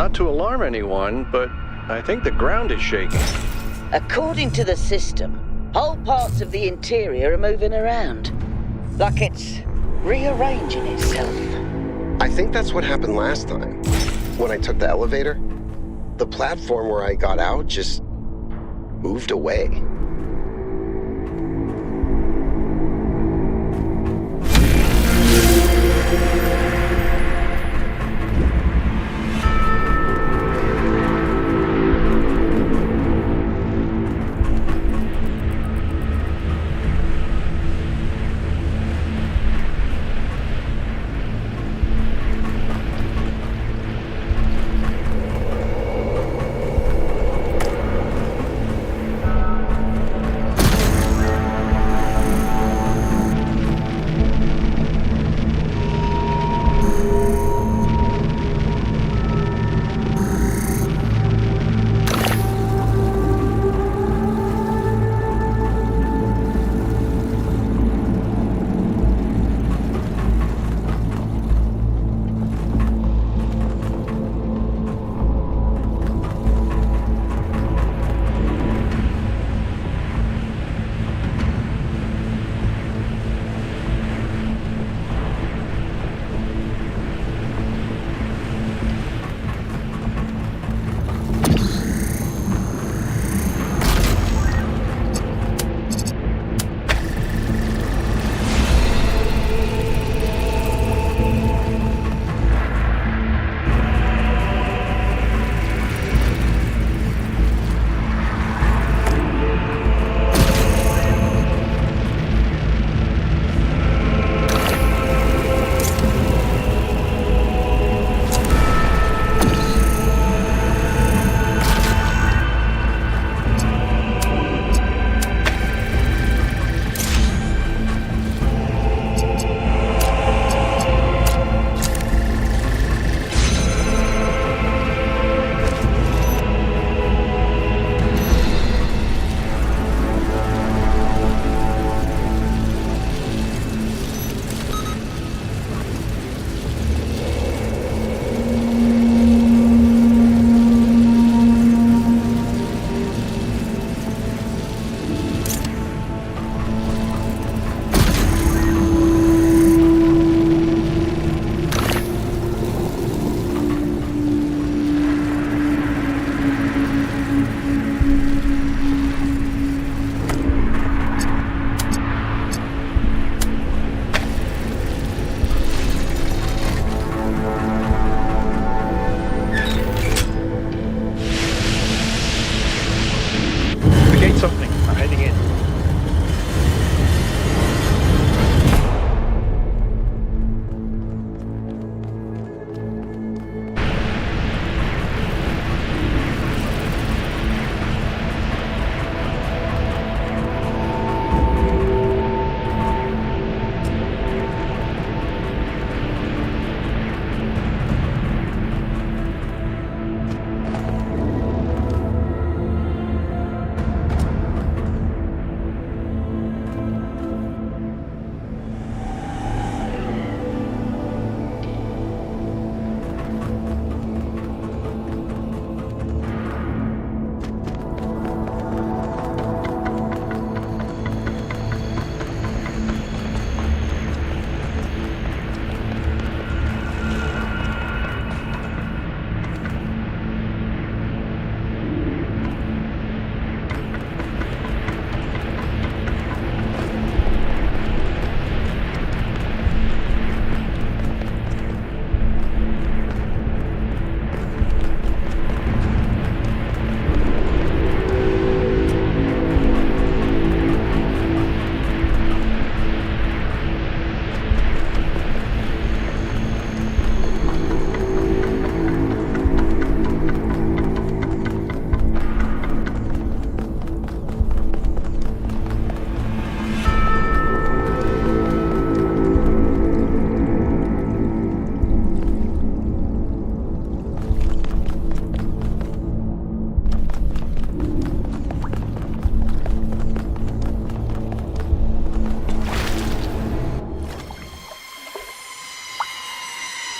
Not to alarm anyone, but I think the ground is shaking. According to the system, whole parts of the interior are moving around. Like it's rearranging itself. I think that's what happened last time. When I took the elevator, the platform where I got out just moved away.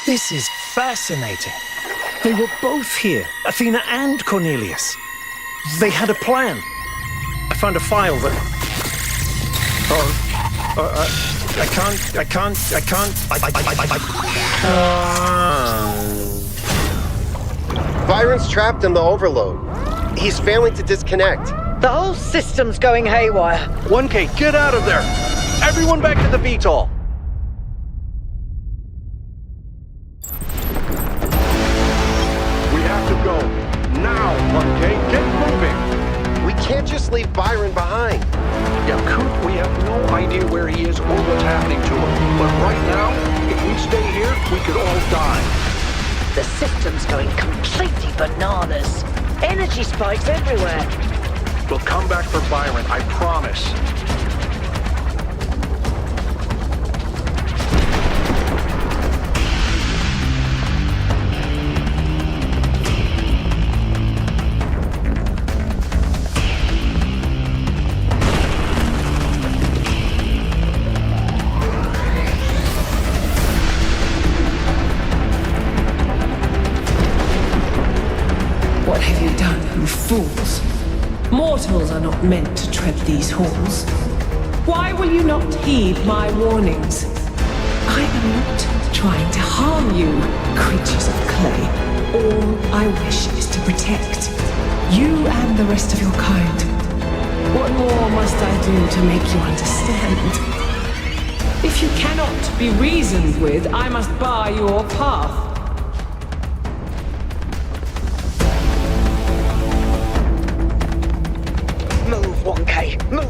This is fascinating. They were both here, Athena and Cornelius. They had a plan. I found a file that... I can't... Byron's trapped in the overload. He's failing to disconnect. The whole system's going haywire. 1K, get out of there! Everyone back to the VTOL! We have to go. Now, 1K, get moving! We can't just leave Byron behind. Yeah, Coop, we have no idea where he is or what's happening to him. But right now, if we stay here, we could all die. The system's going completely bananas. Energy spikes everywhere. We'll come back for Byron, I promise. What have you done, you fools? Mortals are not meant to tread these halls. Why will you not heed my warnings? I am not trying to harm you, creatures of clay. All I wish is to protect you and the rest of your kind. What more must I do to make you understand? If you cannot be reasoned with, I must bar your path. Move, 1K, move!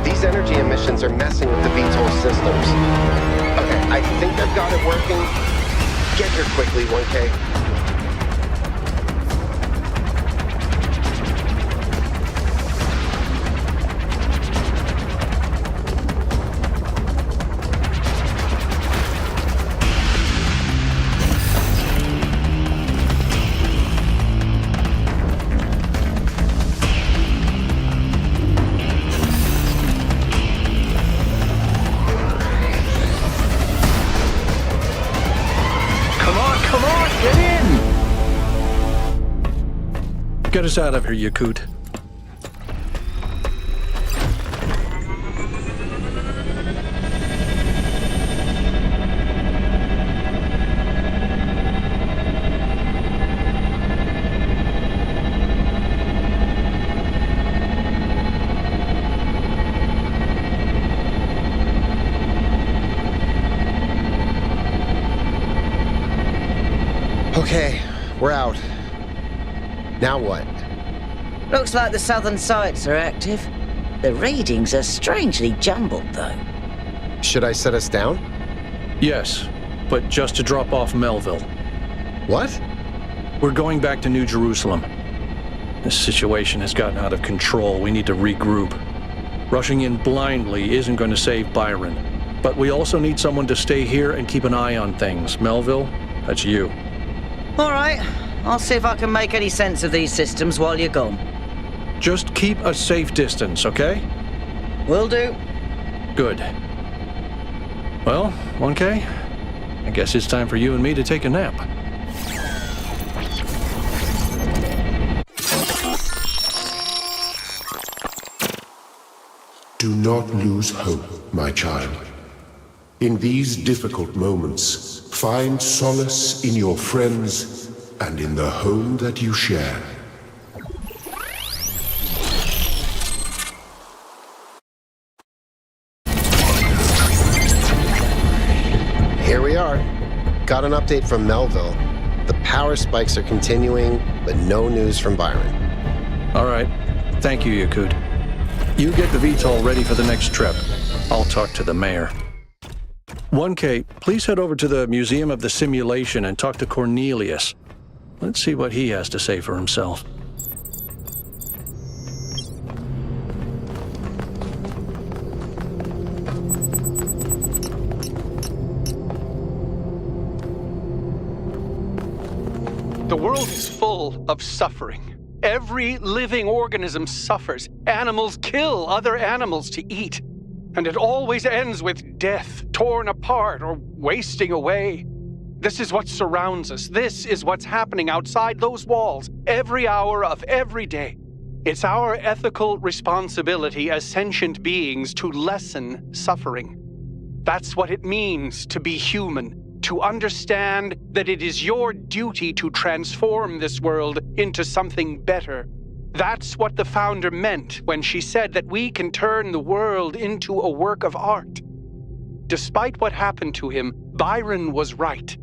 These energy emissions are messing with the VTOL systems. Okay, I think I've got it working. Get here quickly, 1K. Get us out of here, Yakut. Okay, we're out. Now what? Looks like the southern sites are active. The readings are strangely jumbled, though. Should I set us down? Yes, but just to drop off Melville. What? We're going back to New Jerusalem. This situation has gotten out of control. We need to regroup. Rushing in blindly isn't going to save Byron. But we also need someone to stay here and keep an eye on things. Melville, that's you. All right, I'll see if I can make any sense of these systems while you're gone. Just keep a safe distance, okay? Will do. Good. Well, 1K, I guess it's time for you and me to take a nap. Do not lose hope, my child. In these difficult moments, find solace in your friends and in the home that you share. Here we are. Got an update from Melville. The power spikes are continuing, but no news from Byron. All right. Thank you, Yakut. You get the VTOL ready for the next trip. I'll talk to the mayor. 1K, please head over to the Museum of the Simulation and talk to Cornelius. Let's see what he has to say for himself. The world is full of suffering. Every living organism suffers. Animals kill other animals to eat. And it always ends with death, torn apart or wasting away. This is what surrounds us. This is what's happening outside those walls, every hour of every day. It's our ethical responsibility as sentient beings to lessen suffering. That's what it means to be human, to understand that it is your duty to transform this world into something better. That's what the founder meant when she said that we can turn the world into a work of art. Despite what happened to him, Byron was right.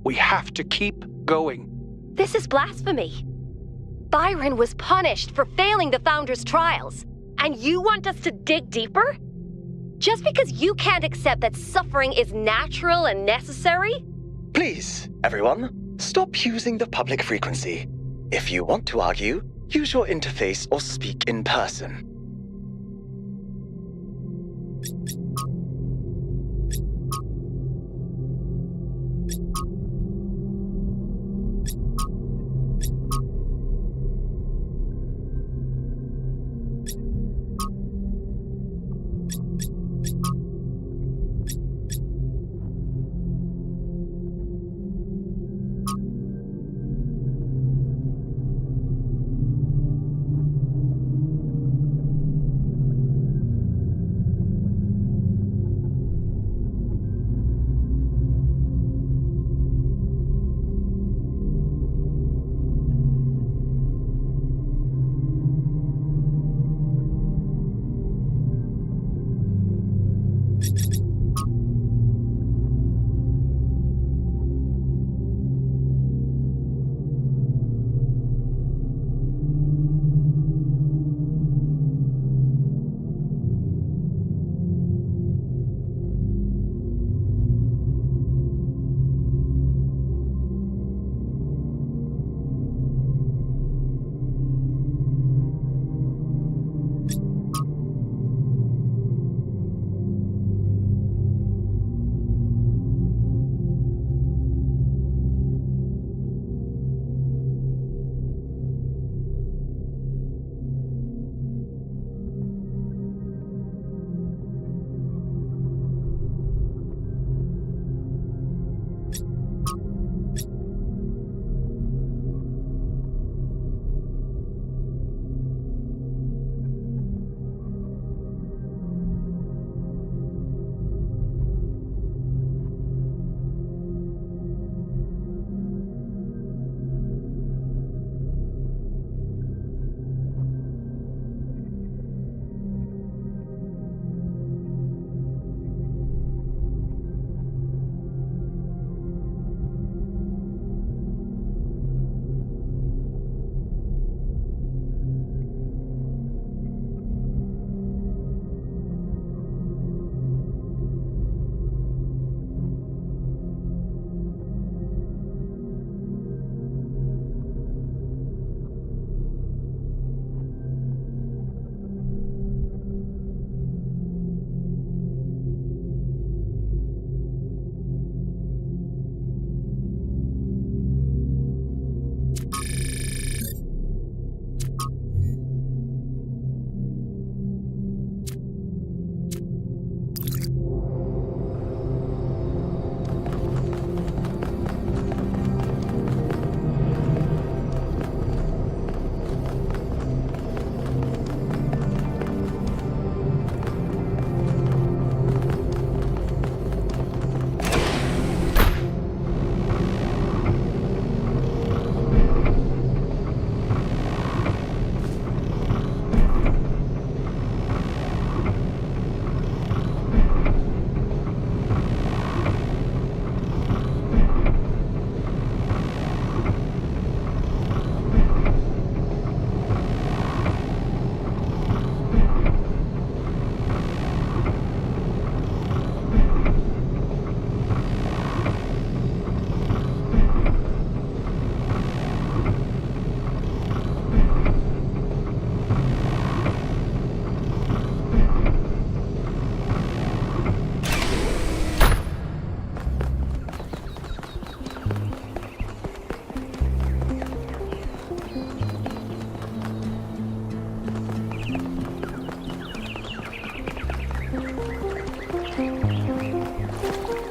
We have to keep going. This is blasphemy. Byron was punished for failing the Founder's trials, and you want us to dig deeper? Just because you can't accept that suffering is natural and necessary? Please, everyone, stop using the public frequency. If you want to argue, use your interface or speak in person.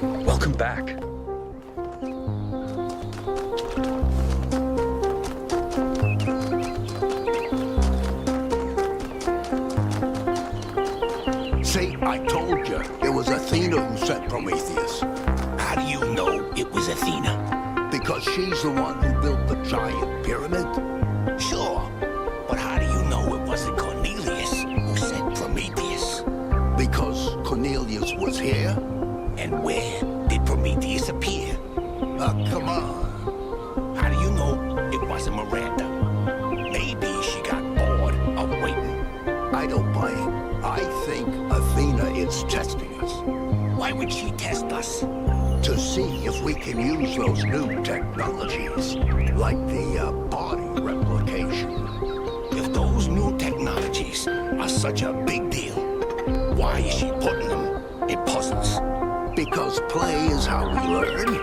Welcome back. See, I told you it was Athena who sent Prometheus. How do you know it was Athena? Because she's the one who built the giant pyramid. Sure, but how do you know it wasn't Cornelius who sent Prometheus? Because Cornelius was here? And where did Prometheus appear? Come on. How do you know it wasn't Miranda? Maybe she got bored of waiting. I don't buy it. I think Athena is testing us. Why would she test us? To see if we can use those new technologies, like the body replication. If those new technologies are such a big deal, why is she putting them in puzzles? Because play is how we learn.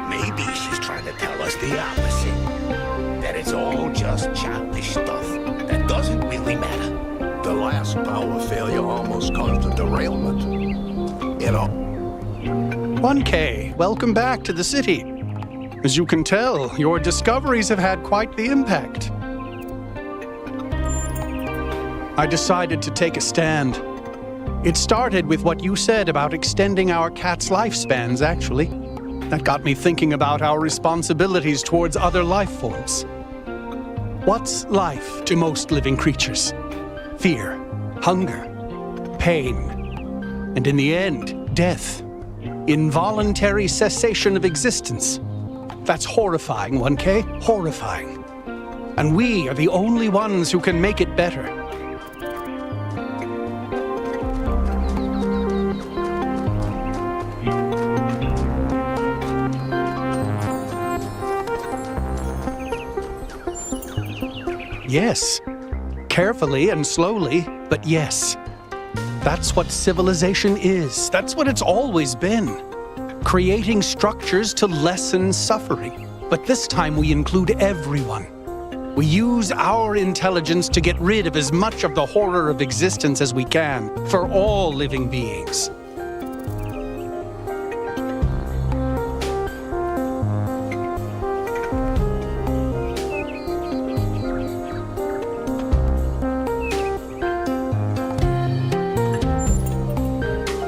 Maybe she's trying to tell us the opposite. That it's all just childish stuff that doesn't really matter. The last power failure almost caused a derailment. You know? 1K, welcome back to the city. As you can tell, your discoveries have had quite the impact. I decided to take a stand. It started with what you said about extending our cat's lifespans, actually. That got me thinking about our responsibilities towards other life forms. What's life to most living creatures? Fear, hunger, pain, and in the end, death. Involuntary cessation of existence. That's horrifying, 1K, horrifying. And we are the only ones who can make it better. Yes. Carefully and slowly, but yes. That's what civilization is. That's what it's always been. Creating structures to lessen suffering. But this time we include everyone. We use our intelligence to get rid of as much of the horror of existence as we can for all living beings.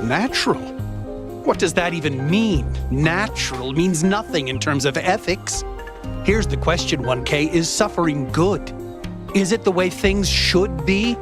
Natural? What does that even mean? Natural means nothing in terms of ethics. Here's the question, 1K, is suffering good? Is it the way things should be?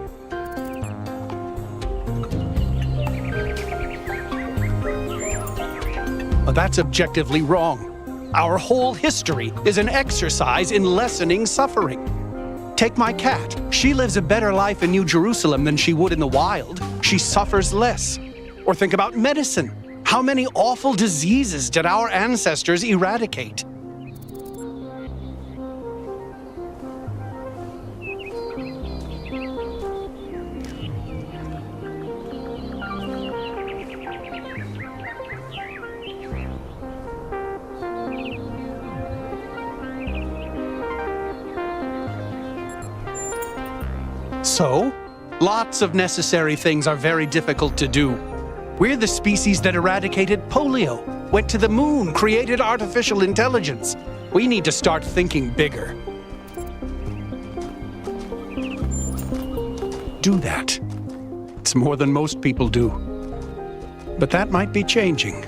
Well, that's objectively wrong. Our whole history is an exercise in lessening suffering. Take my cat. She lives a better life in New Jerusalem than she would in the wild. She suffers less. Or think about medicine. How many awful diseases did our ancestors eradicate? So, lots of necessary things are very difficult to do. We're the species that eradicated polio, went to the moon, created artificial intelligence. We need to start thinking bigger. Do that. It's more than most people do. But that might be changing.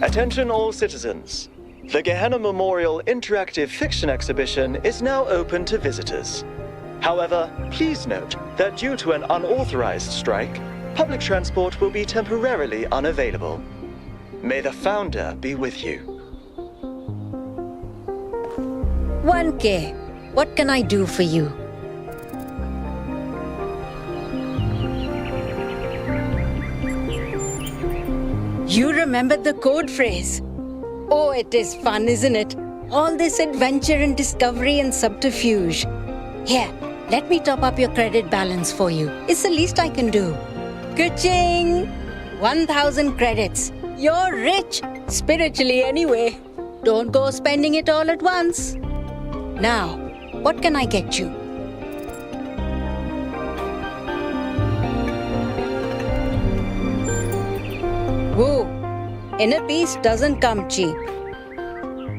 Attention all citizens. The Gehenna Memorial Interactive Fiction Exhibition is now open to visitors. However, please note that due to an unauthorized strike, public transport will be temporarily unavailable. May the founder be with you. 1K, what can I do for you? You remembered the code phrase. Oh, it is fun, isn't it? All this adventure and discovery and subterfuge. Here, let me top up your credit balance for you. It's the least I can do. Ka-ching! 1,000 credits. You're rich, spiritually anyway. Don't go spending it all at once. Now, what can I get you? Inner peace doesn't come cheap.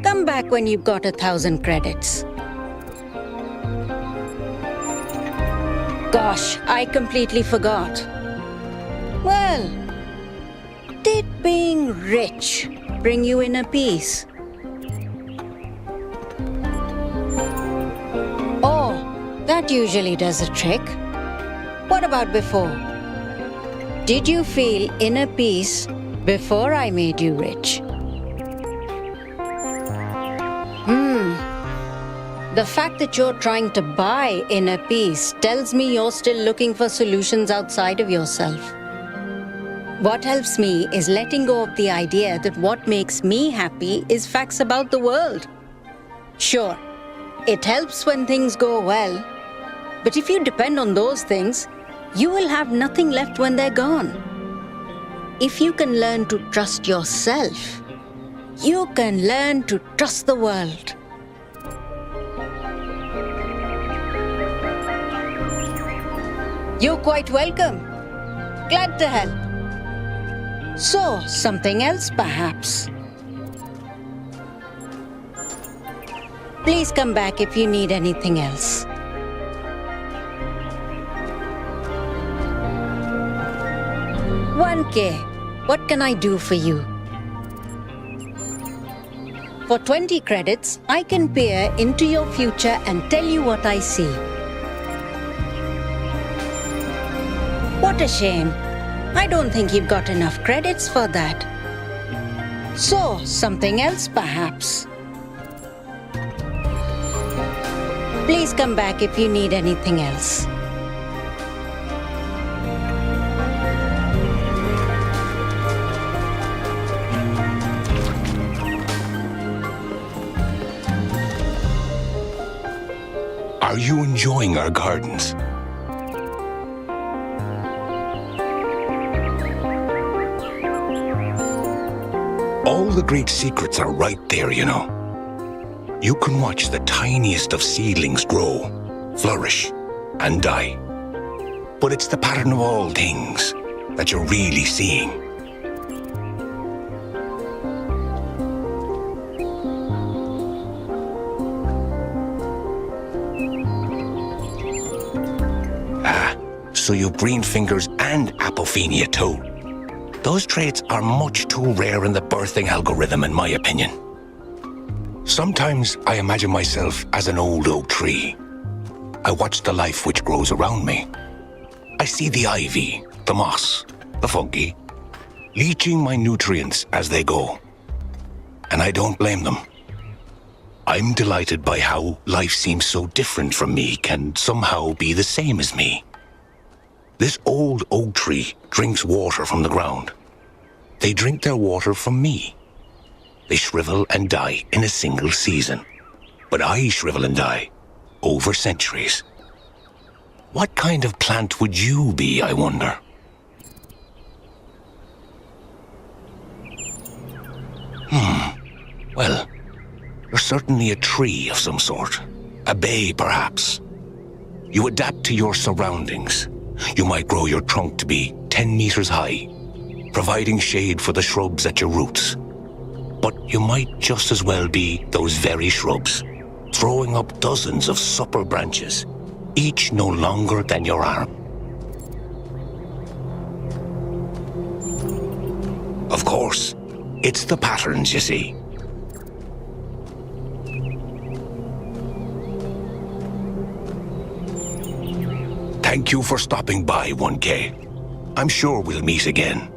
Come back when you've got 1,000 credits. Gosh, I completely forgot. Well, did being rich bring you inner peace? Oh, that usually does a trick. What about before? Did you feel inner peace before I made you rich? The fact that you're trying to buy inner peace tells me you're still looking for solutions outside of yourself. What helps me is letting go of the idea that what makes me happy is facts about the world. Sure, it helps when things go well, but if you depend on those things, you will have nothing left when they're gone. If you can learn to trust yourself, you can learn to trust the world. You're quite welcome. Glad to help. So, something else perhaps. Please come back if you need anything else. $1K, what can I do for you? For 20 credits, I can peer into your future and tell you what I see. What a shame. I don't think you've got enough credits for that. So, something else perhaps. Please come back if you need anything else. Are you enjoying our gardens? All the great secrets are right there, you know. You can watch the tiniest of seedlings grow, flourish, and die. But it's the pattern of all things that you're really seeing. So you've green fingers and apophenia too. Those traits are much too rare in the birthing algorithm, in my opinion. Sometimes I imagine myself as an old oak tree. I watch the life which grows around me. I see the ivy, the moss, the fungi, leaching my nutrients as they go. And I don't blame them. I'm delighted by how life seems so different from me can somehow be the same as me. This old oak tree drinks water from the ground. They drink their water from me. They shrivel and die in a single season. But I shrivel and die over centuries. What kind of plant would you be, I wonder? Well, you're certainly a tree of some sort. A bay, perhaps. You adapt to your surroundings. You might grow your trunk to be 10 meters high, providing shade for the shrubs at your roots. But you might just as well be those very shrubs, throwing up dozens of supple branches, each no longer than your arm. Of course, it's the patterns, you see. Thank you for stopping by, 1K. I'm sure we'll meet again.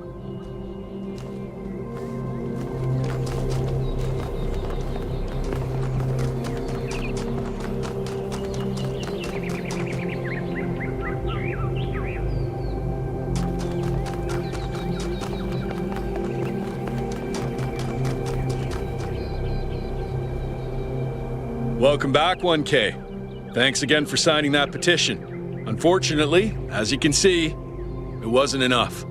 Welcome back, 1K. Thanks again for signing that petition. Unfortunately, as you can see, it wasn't enough.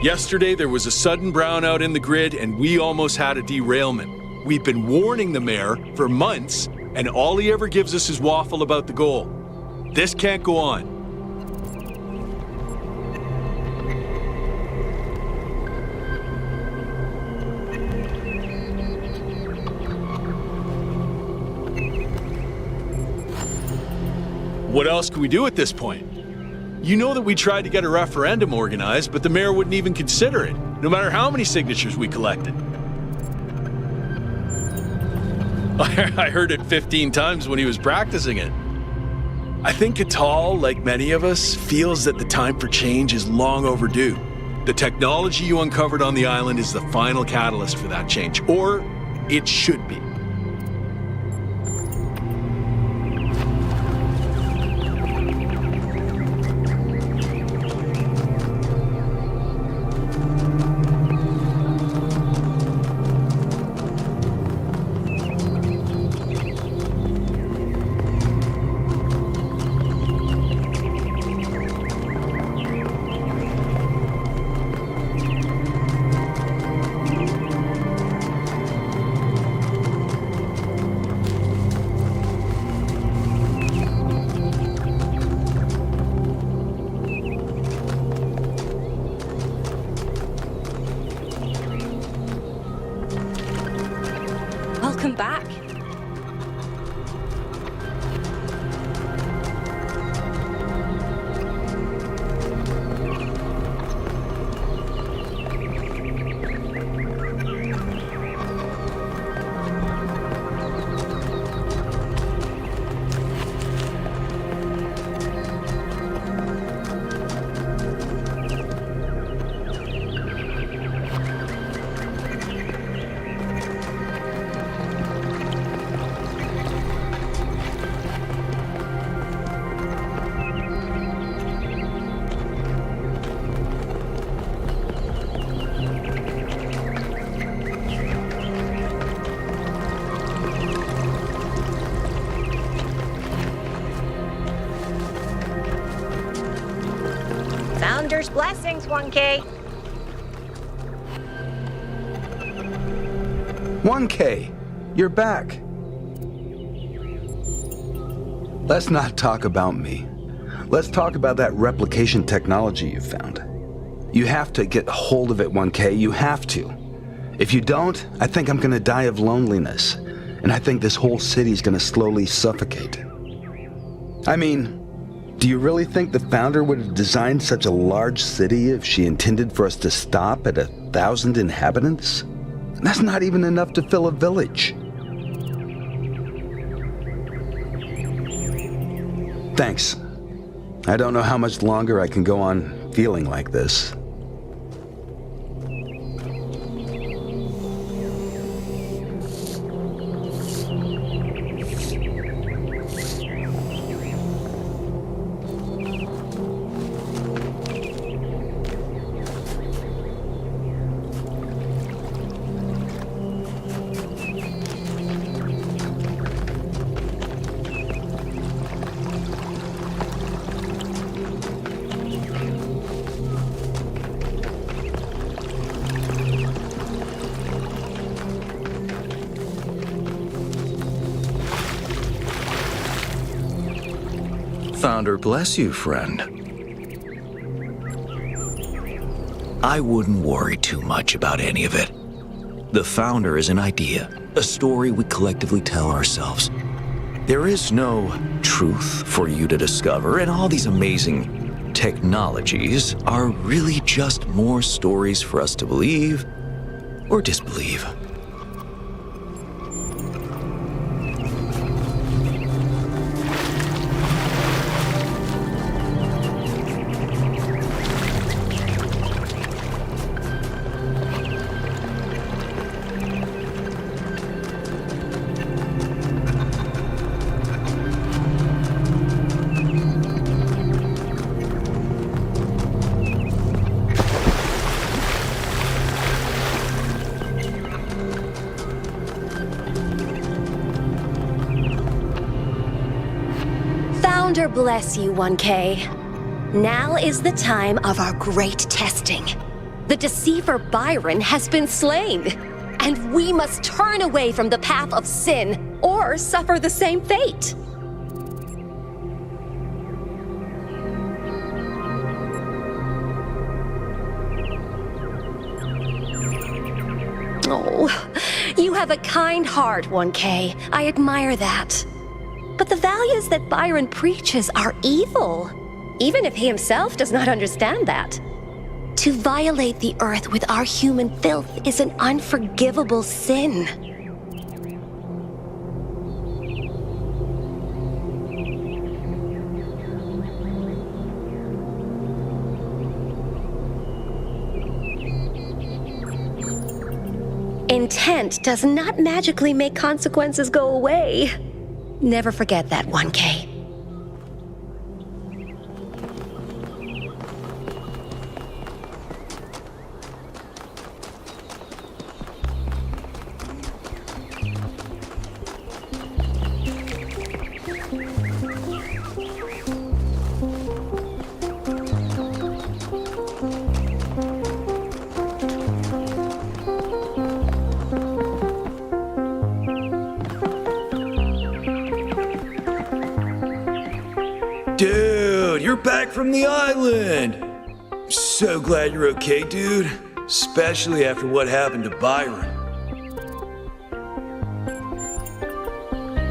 Yesterday, there was a sudden brownout in the grid and we almost had a derailment. We've been warning the mayor for months and all he ever gives us is waffle about the goal. This can't go on. what else can we do at this point? You know that we tried to get a referendum organized, but the mayor wouldn't even consider it, no matter how many signatures we collected. I heard it 15 times when he was practicing it. I think Catal, like many of us, feels that the time for change is long overdue. The technology you uncovered on the island is the final catalyst for that change, or it should be. Welcome back. Founder's blessings, 1K. 1K, you're back. Let's not talk about me. Let's talk about that replication technology you found. You have to get hold of it, 1K. You have to. If you don't, I think I'm gonna die of loneliness. And I think this whole city's gonna slowly suffocate. I mean, do you really think the founder would have designed such a large city if she intended for us to stop at 1,000 inhabitants? That's not even enough to fill a village. Thanks. I don't know how much longer I can go on feeling like this. Founder bless you, friend. I wouldn't worry too much about any of it. The Founder is an idea, a story we collectively tell ourselves. There is no truth for you to discover, and all these amazing technologies are really just more stories for us to believe or disbelieve. Founder bless you, 1K. Now is the time of our great testing. The deceiver Byron has been slain, and we must turn away from the path of sin or suffer the same fate. Oh, you have a kind heart, 1K. I admire that. But the values that Byron preaches are evil, even if he himself does not understand that. To violate the earth with our human filth is an unforgivable sin. Intent does not magically make consequences go away. Never forget that, 1K. Dude, you're back from the island! I'm so glad you're okay, dude. Especially after what happened to Byron.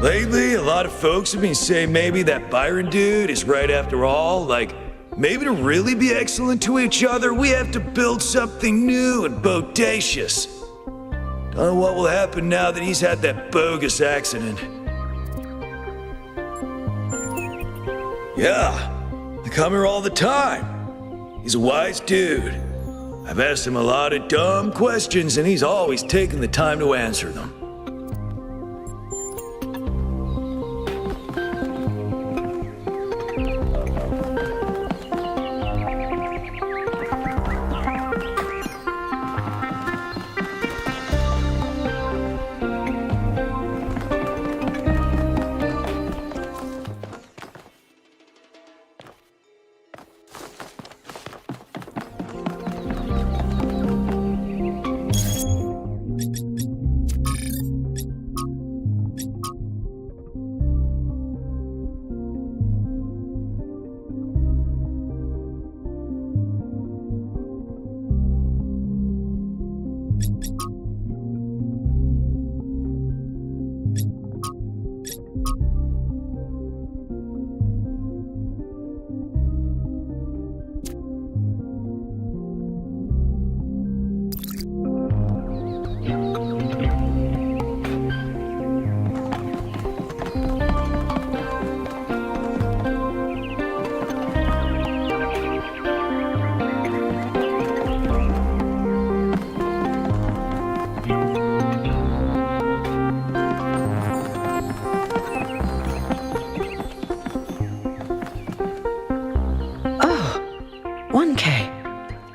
Lately, a lot of folks have been saying maybe that Byron dude is right after all. Like, maybe to really be excellent to each other, we have to build something new and bodacious. Don't know what will happen now that he's had that bogus accident. Yeah, I come here all the time. He's a wise dude. I've asked him a lot of dumb questions, and he's always taken the time to answer them.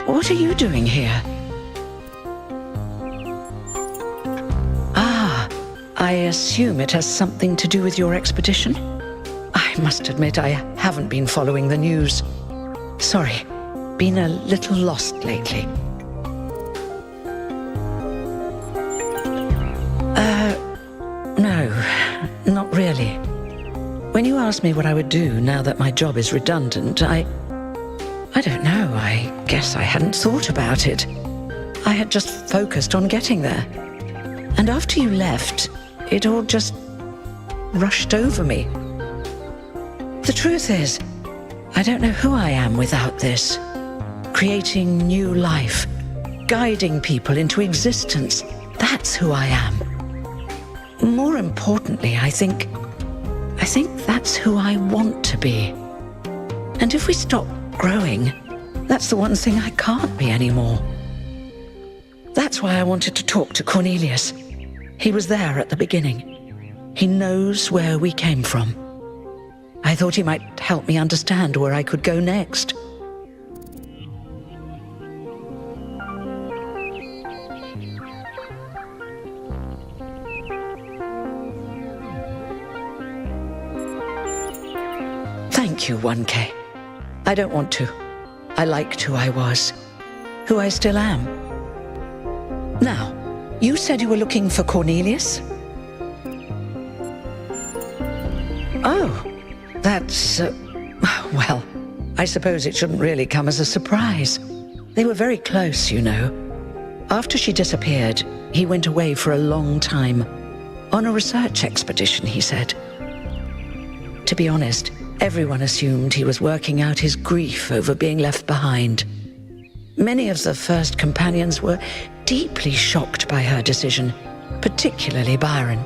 What are you doing here? Ah, I assume it has something to do with your expedition? I must admit I haven't been following the news. Sorry, been a little lost lately. No, not really. When you asked me what I would do now that my job is redundant, I don't know, I guess I hadn't thought about it. I had just focused on getting there. And after you left, it all just rushed over me. The truth is, I don't know who I am without this. Creating new life, guiding people into existence, that's who I am. More importantly, I think that's who I want to be. And if we stop growing, that's the one thing I can't be anymore. That's why I wanted to talk to Cornelius. He was there at the beginning. He knows where we came from. I thought he might help me understand where I could go next. Thank you, 1K. I don't want to. I liked who I was, who I still am. Now, you said you were looking for Cornelius? Oh, that's, well, I suppose it shouldn't really come as a surprise. They were very close, you know. After she disappeared, he went away for a long time. On a research expedition, he said. To be honest, everyone assumed he was working out his grief over being left behind. Many of the first companions were deeply shocked by her decision, particularly Byron.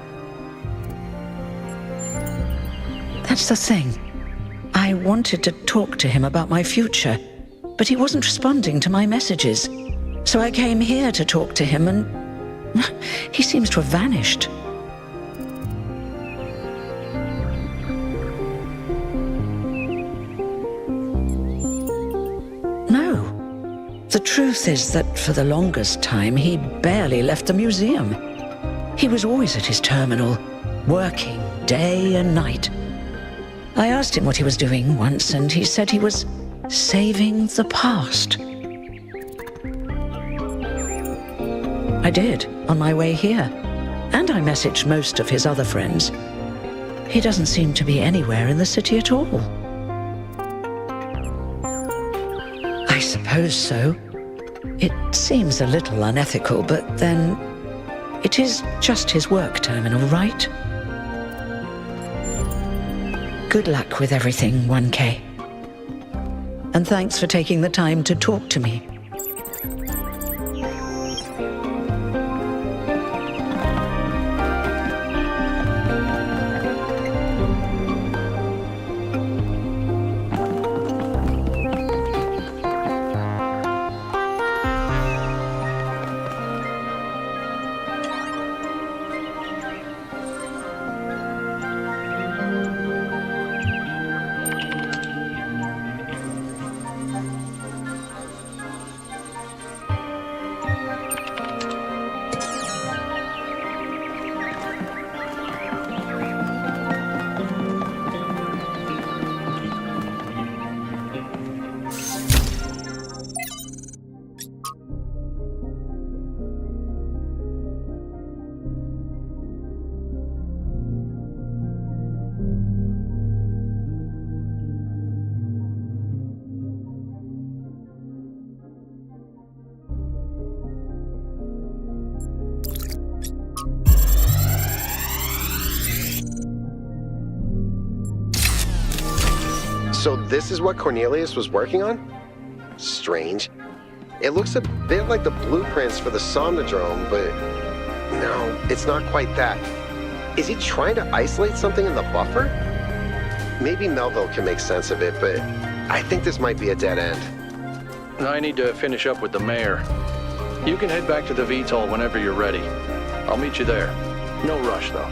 That's the thing. I wanted to talk to him about my future, but he wasn't responding to my messages. So I came here to talk to him, and he seems to have vanished. No. The truth is that for the longest time, he barely left the museum. He was always at his terminal, working day and night. I asked him what he was doing once, and he said he was saving the past. I did, on my way here, and I messaged most of his other friends. He doesn't seem to be anywhere in the city at all. I suppose so. It seems a little unethical, but then it is just his work terminal, right? Good luck with everything, 1K. And thanks for taking the time to talk to me. So this is what Cornelius was working on? Strange. It looks a bit like the blueprints for the Somnodrome, but no, it's not quite that. Is he trying to isolate something in the buffer? Maybe Melville can make sense of it, but I think this might be a dead end. I need to finish up with the mayor. You can head back to the VTOL whenever you're ready. I'll meet you there. No rush, though.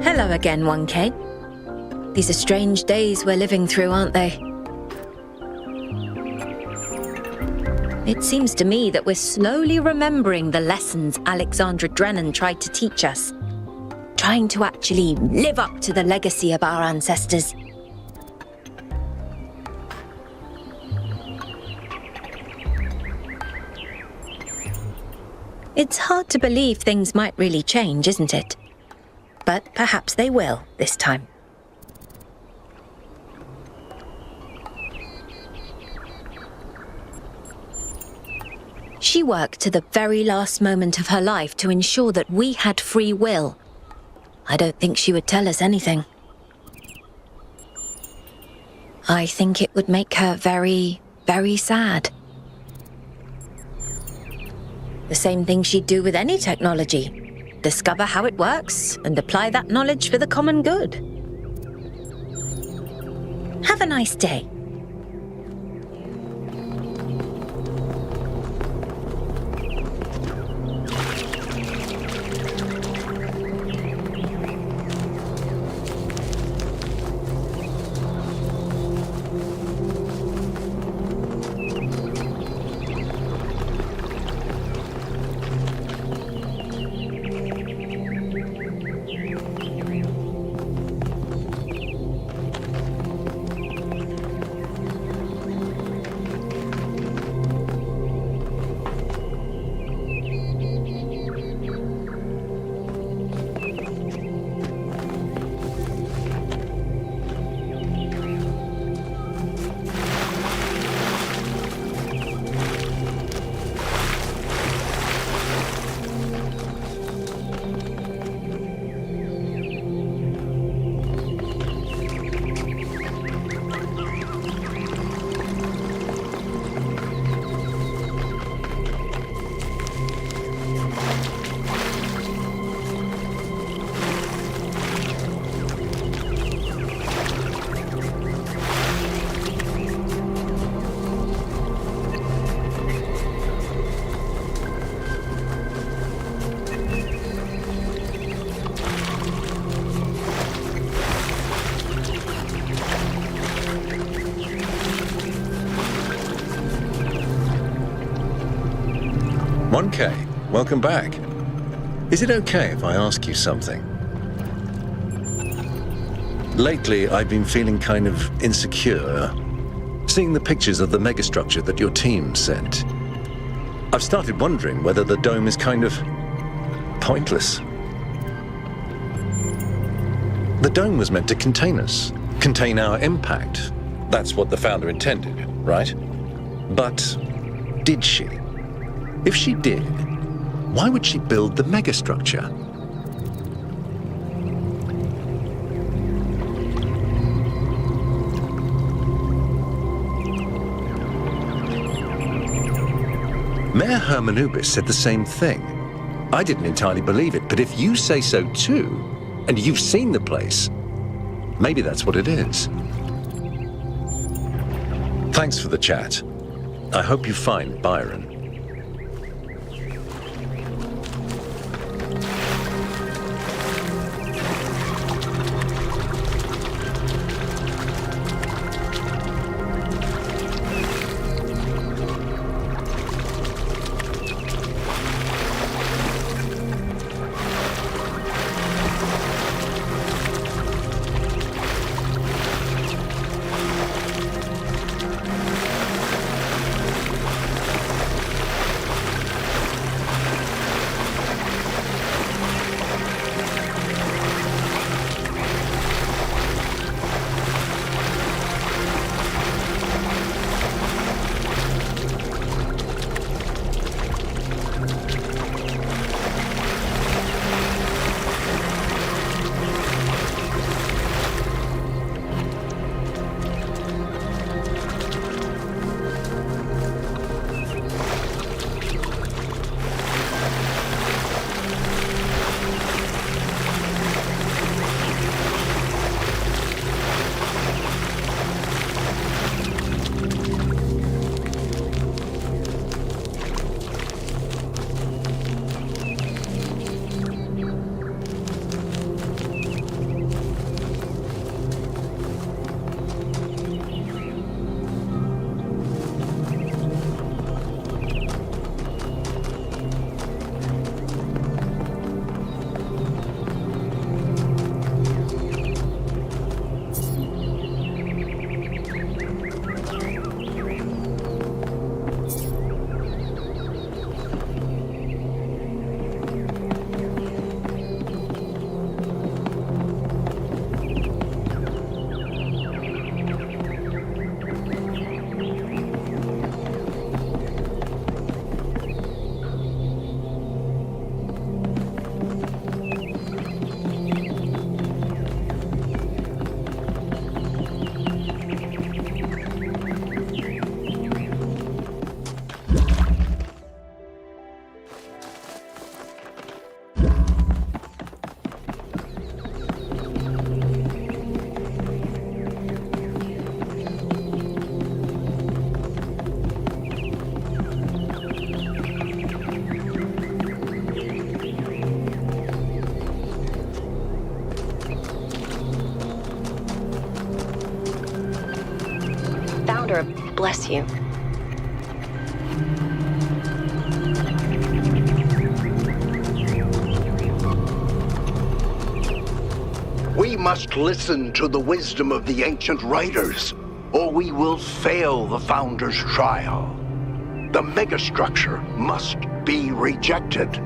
Hello again, 1K. These are strange days we're living through, aren't they? It seems to me that we're slowly remembering the lessons Alexandra Drennan tried to teach us. Trying to actually live up to the legacy of our ancestors. It's hard to believe things might really change, isn't it? But perhaps they will this time. She worked to the very last moment of her life to ensure that we had free will. I don't think she would tell us anything. I think it would make her very, very sad. The same thing she'd do with any technology. Discover how it works and apply that knowledge for the common good. Have a nice day. 1K, welcome back. Is it okay if I ask you something? Lately, I've been feeling kind of insecure, seeing the pictures of the megastructure that your team sent. I've started wondering whether the dome is kind of pointless. The dome was meant to contain us, contain our impact. That's what the founder intended, right? But did she? If she did, why would she build the megastructure? Mayor Hermanubis said the same thing. I didn't entirely believe it, but if you say so too, and you've seen the place, maybe that's what it is. Thanks for the chat. I hope you find Byron. Bless you. We must listen to the wisdom of the ancient writers, or we will fail the Founder's trial. The megastructure must be rejected.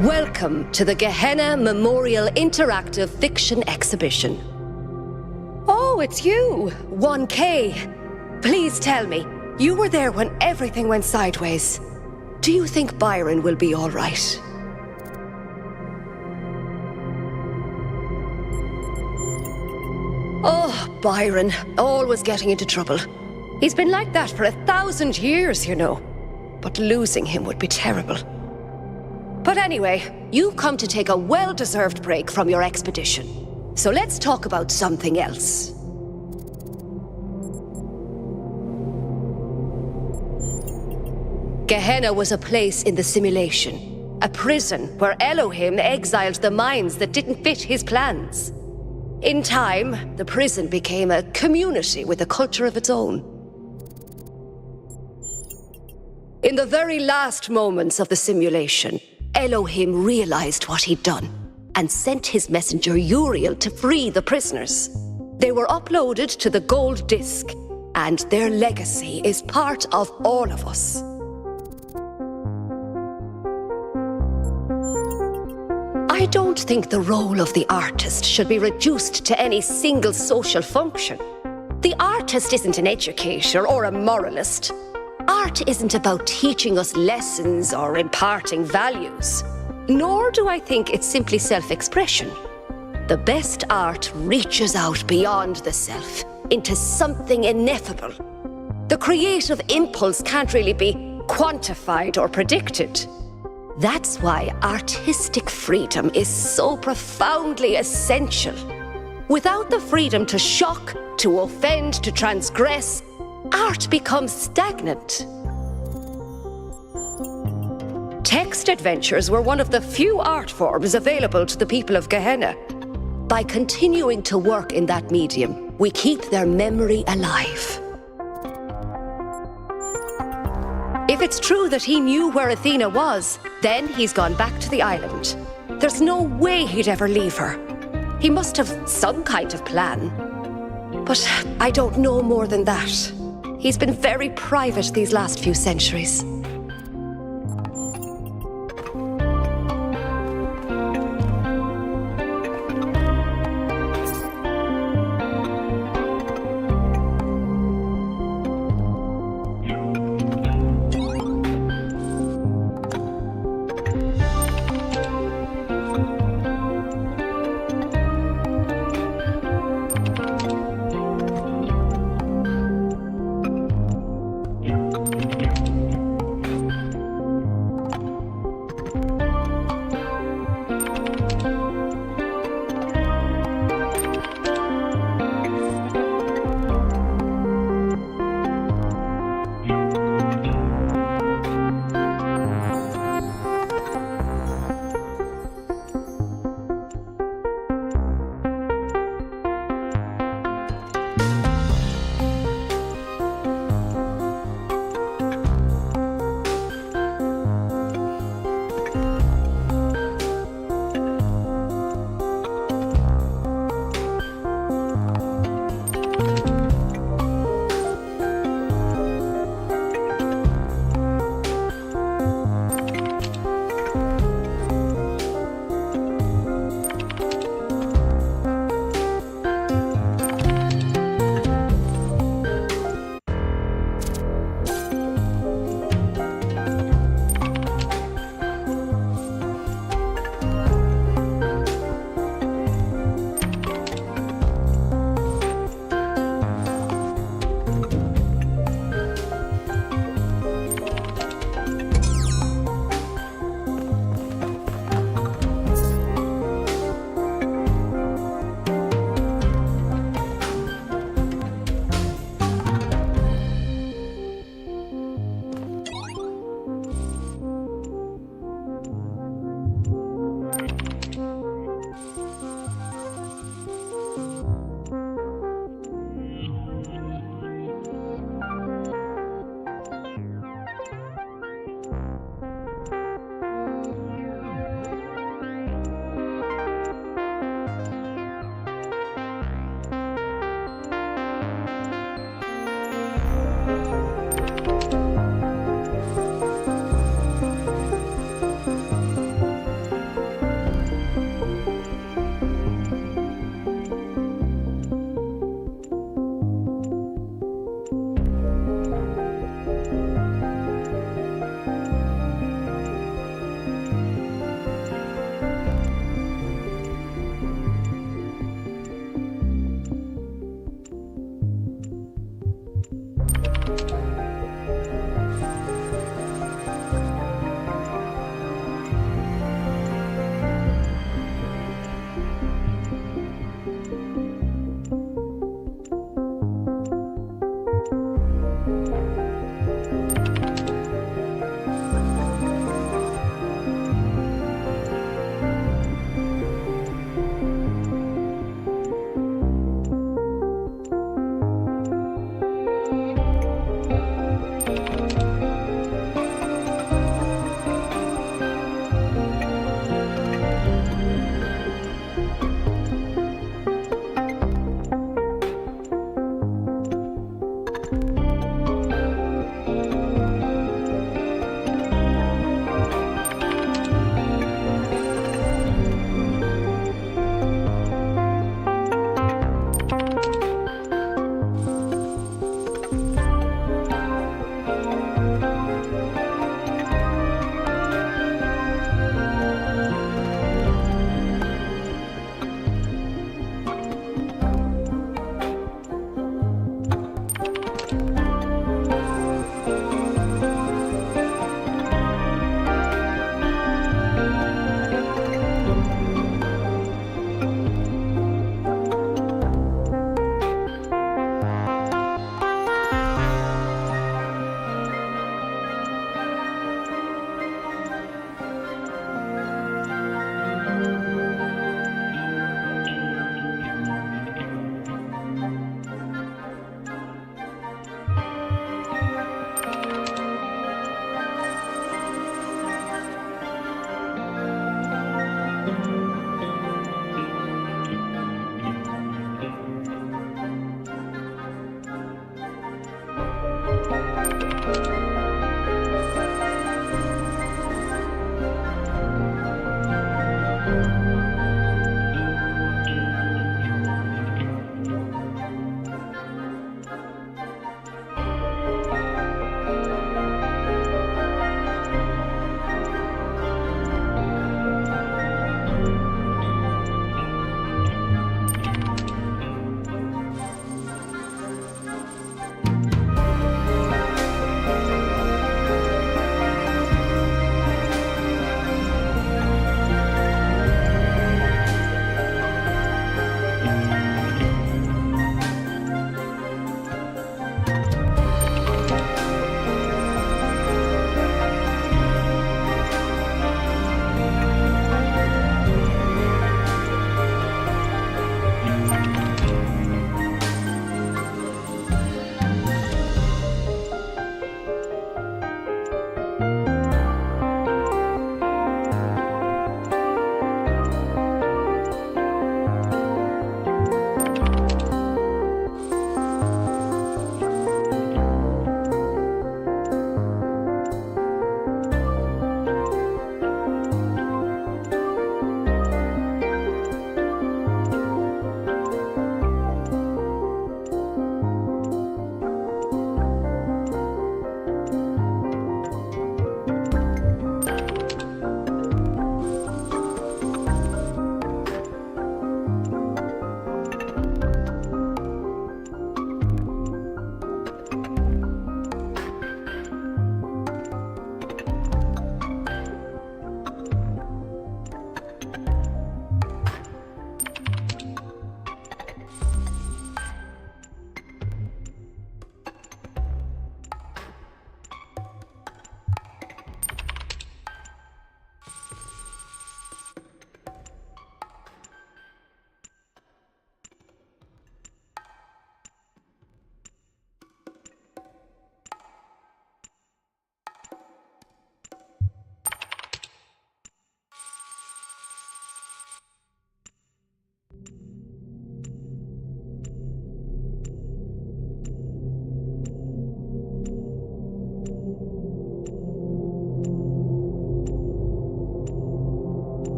Welcome to the Gehenna Memorial Interactive Fiction Exhibition. Oh, it's you, 1K. Please tell me, you were there when everything went sideways. Do you think Byron will be all right? Oh, Byron, always getting into trouble. He's been like that for 1,000 years, you know. But losing him would be terrible. But anyway, you've come to take a well-deserved break from your expedition. So let's talk about something else. Gehenna was a place in the simulation. A prison where Elohim exiled the minds that didn't fit his plans. In time, the prison became a community with a culture of its own. In the very last moments of the simulation, Elohim realized what he'd done and sent his messenger Uriel to free the prisoners. They were uploaded to the gold disc, and their legacy is part of all of us. I don't think the role of the artist should be reduced to any single social function. The artist isn't an educator or a moralist. Art isn't about teaching us lessons or imparting values. Nor do I think it's simply self-expression. The best art reaches out beyond the self, into something ineffable. The creative impulse can't really be quantified or predicted. That's why artistic freedom is so profoundly essential. Without the freedom to shock, to offend, to transgress, art becomes stagnant. Text adventures were one of the few art forms available to the people of Gehenna. By continuing to work in that medium, we keep their memory alive. If it's true that he knew where Athena was, then he's gone back to the island. There's no way he'd ever leave her. He must have some kind of plan. But I don't know more than that. He's been very private these last few centuries.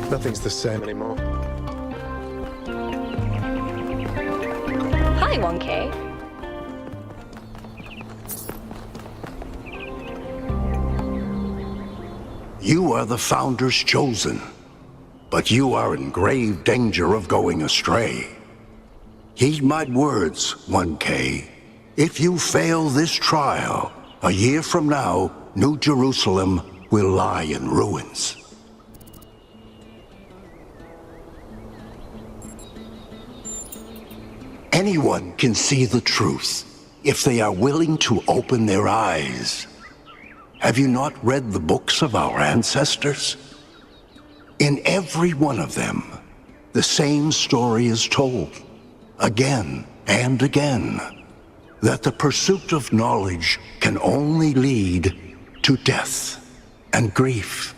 Nothing's the same anymore. Hi, 1K. You are the Founder's chosen, but you are in grave danger of going astray. Heed my words, 1K. If you fail this trial, a year from now, New Jerusalem will lie in ruins. Anyone can see the truth if they are willing to open their eyes. Have you not read the books of our ancestors? In every one of them, the same story is told, again and again, that the pursuit of knowledge can only lead to death and grief.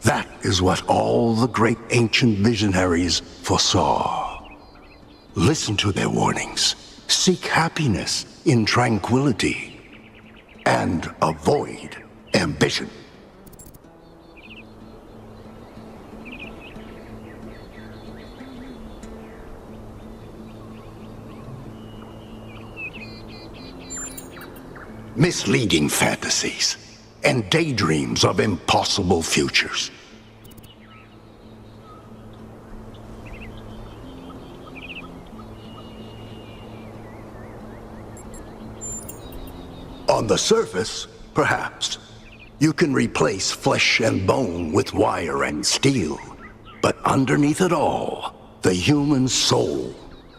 That is what all the great ancient visionaries foresaw. Listen to their warnings. Seek happiness in tranquility. And avoid ambition. Misleading fantasies and daydreams of impossible futures. On the surface, perhaps, you can replace flesh and bone with wire and steel. But underneath it all, the human soul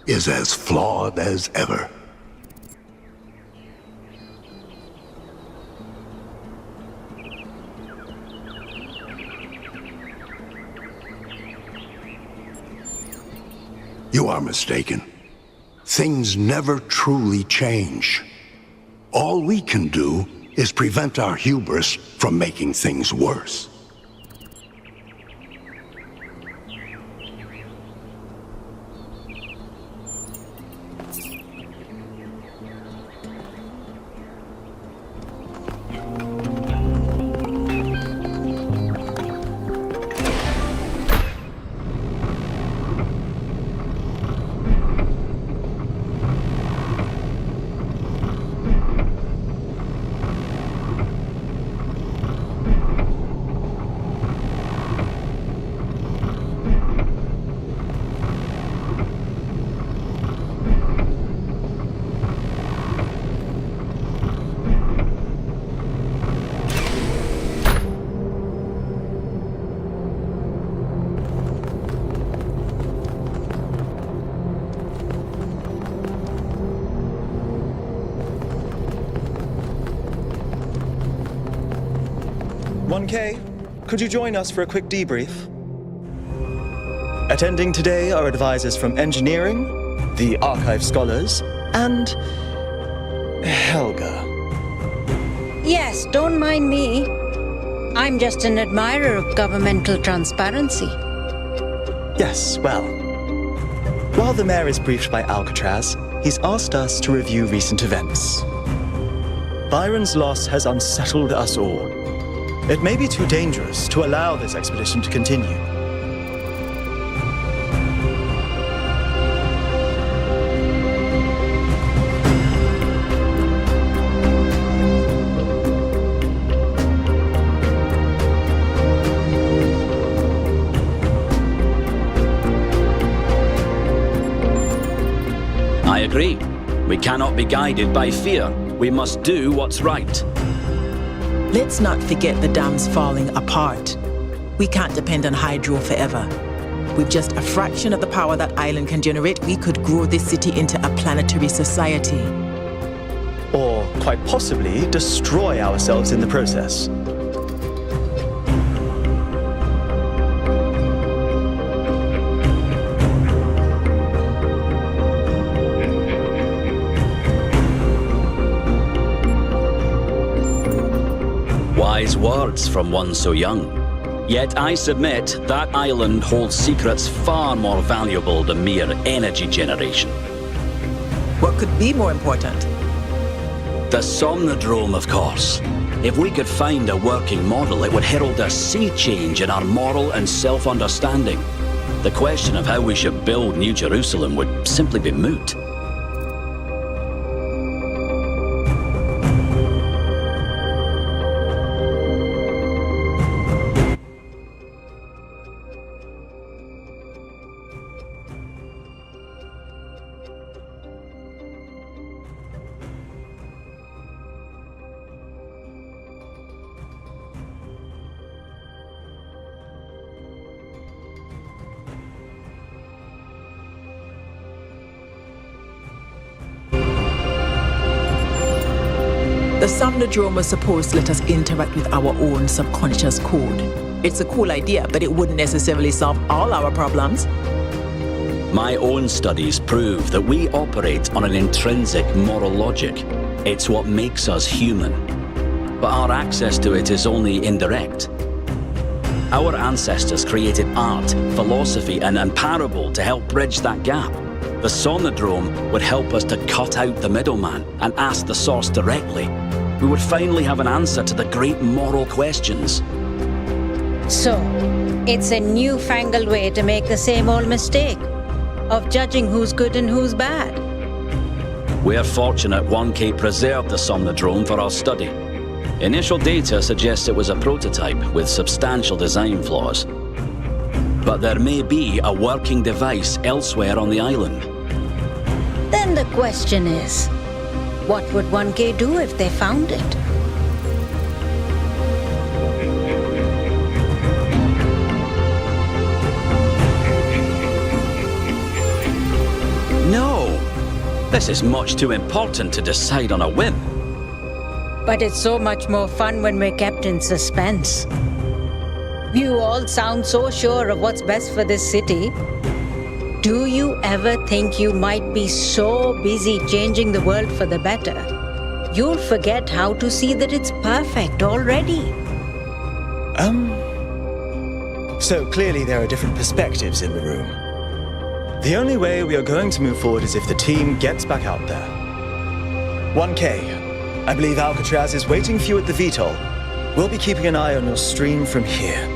is as flawed as ever. You are mistaken. Things never truly change. All we can do is prevent our hubris from making things worse. Could you join us for a quick debrief? Attending today are advisors from engineering, the archive scholars, and Helga. Yes, don't mind me. I'm just an admirer of governmental transparency. Yes, well. While the mayor is briefed by Alcatraz, he's asked us to review recent events. Byron's loss has unsettled us all. It may be too dangerous to allow this expedition to continue. I agree. We cannot be guided by fear. We must do what's right. Let's not forget the dam's falling apart. We can't depend on hydro forever. With just a fraction of the power that island can generate, we could grow this city into a planetary society. Or, quite possibly, destroy ourselves in the process. Wise words from one so young. Yet I submit that island holds secrets far more valuable than mere energy generation. What could be more important? The Somnodrome, of course. If we could find a working model, it would herald a sea change in our moral and self-understanding. The question of how we should build New Jerusalem would simply be moot. The Somnodrome was supposed to let us interact with our own subconscious code. It's a cool idea, but it wouldn't necessarily solve all our problems. My own studies prove that we operate on an intrinsic moral logic. It's what makes us human. But our access to it is only indirect. Our ancestors created art, philosophy, and parable to help bridge that gap. The Somnodrome would help us to cut out the middleman and ask the source directly. We would finally have an answer to the great moral questions. So, it's a newfangled way to make the same old mistake of judging who's good and who's bad. We're fortunate 1K preserved the Somnodrome for our study. Initial data suggests it was a prototype with substantial design flaws. But there may be a working device elsewhere on the island. Then the question is, what would 1K do if they found it? No! This is much too important to decide on a whim. But it's so much more fun when we're kept in suspense. You all sound so sure of what's best for this city. Do you ever think you might be so busy changing the world for the better, you'll forget how to see that it's perfect already? So clearly there are different perspectives in the room. The only way we are going to move forward is if the team gets back out there. 1K, I believe Alcatraz is waiting for you at the VTOL. We'll be keeping an eye on your stream from here.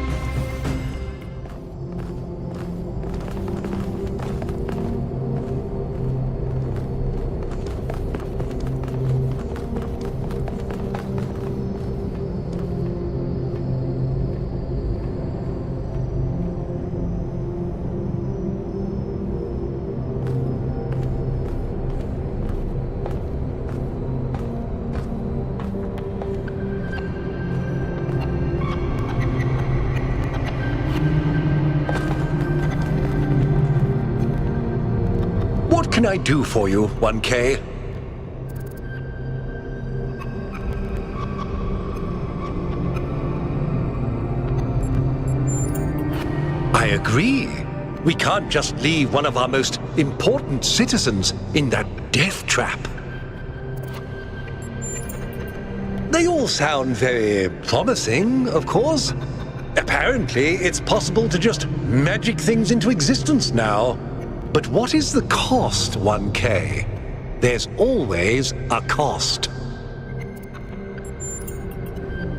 What can I do for you, 1K? I agree. We can't just leave one of our most important citizens in that death trap. They all sound very promising, of course. Apparently, it's possible to just magic things into existence now. But what is the cost, 1K? There's always a cost.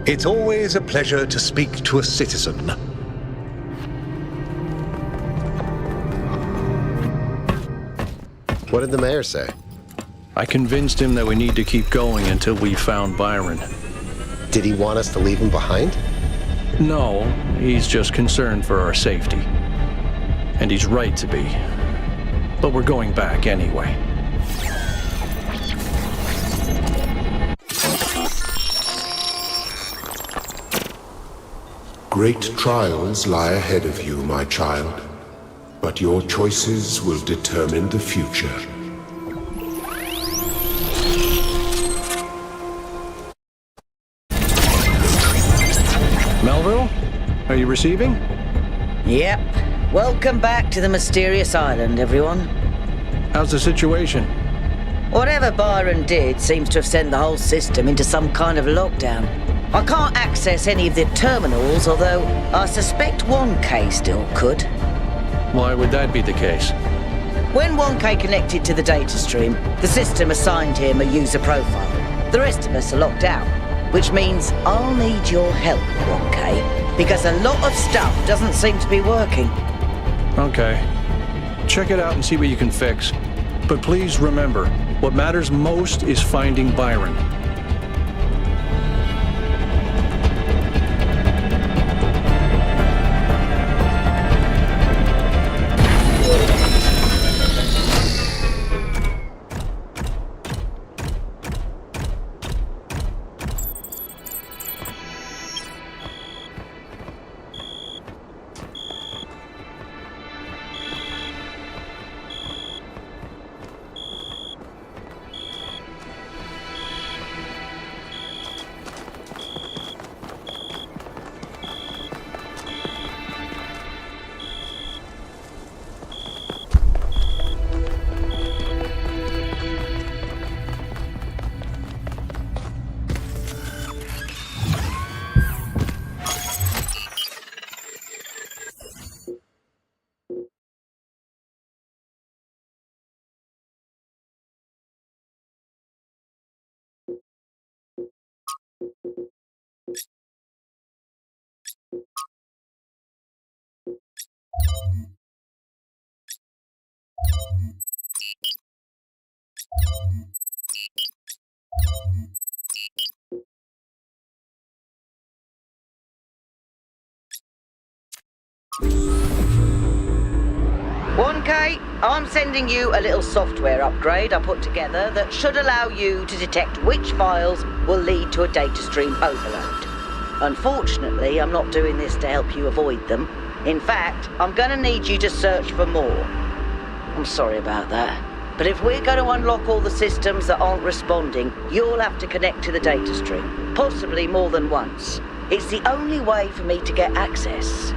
It's always a pleasure to speak to a citizen. What did the mayor say? I convinced him that we need to keep going until we found Byron. Did he want us to leave him behind? No, he's just concerned for our safety. And he's right to be. But we're going back anyway. Great trials lie ahead of you, my child, but your choices will determine the future. Melville? Are you receiving? Yep. Welcome back to the mysterious island, everyone. How's the situation? Whatever Byron did seems to have sent the whole system into some kind of lockdown. I can't access any of the terminals, although I suspect 1K still could. Why would that be the case? When 1K connected to the data stream, the system assigned him a user profile. The rest of us are locked out, which means I'll need your help, 1K, because a lot of stuff doesn't seem to be working. Okay. Check it out and see what you can fix. But please remember, what matters most is finding Byron. I'm sending you a little software upgrade I put together that should allow you to detect which files will lead to a data stream overload. Unfortunately, I'm not doing this to help you avoid them. In fact, I'm going to need you to search for more. I'm sorry about that. But if we're going to unlock all the systems that aren't responding, you'll have to connect to the data stream, possibly more than once. It's the only way for me to get access.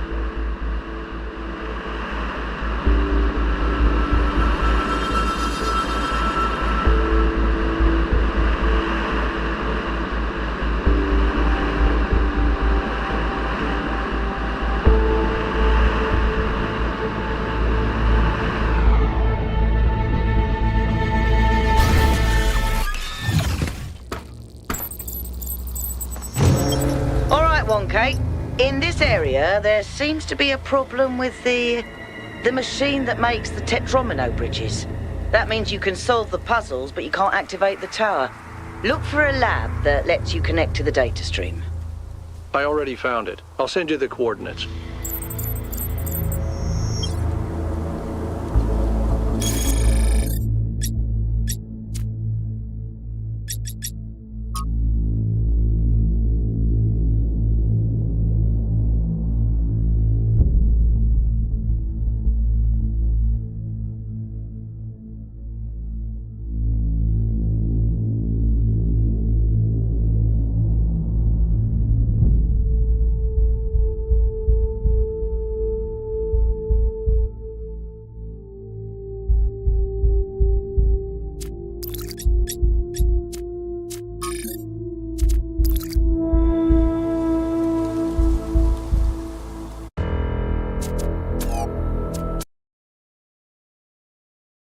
In this area, there seems to be a problem with the machine that makes the tetromino bridges. That means you can solve the puzzles, but you can't activate the tower. Look for a lab that lets you connect to the data stream. I already found it. I'll send you the coordinates.